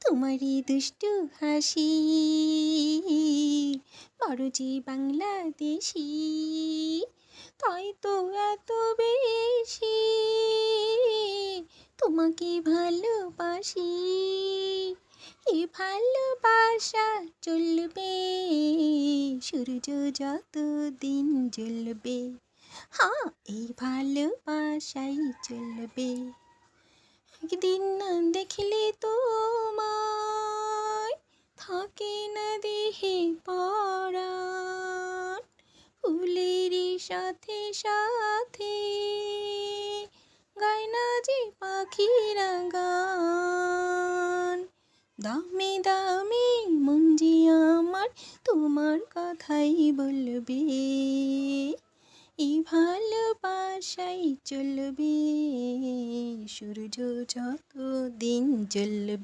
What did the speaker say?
তোমারই দুষ্টু হাসি বড় যে বাংলাদেশি, তাই তো এত বেশি তোমাকে ভালোবাসি। এ ভালোবাসা চলবে সূর্য যত দিন জ্বলবে, হ্যাঁ এই ভালোবাসাই চলবে। একদিন না দেখলে তোমায় থাকে না দেহে পরাণ, ফুলের সাথে সাথে গায় না যে পাখিরা গান। দামে দামে মন যে আমার তোমার কথাই বলবে, এই ভালোবাসাই চলবে সূর্য যত দিন জ্বলবে।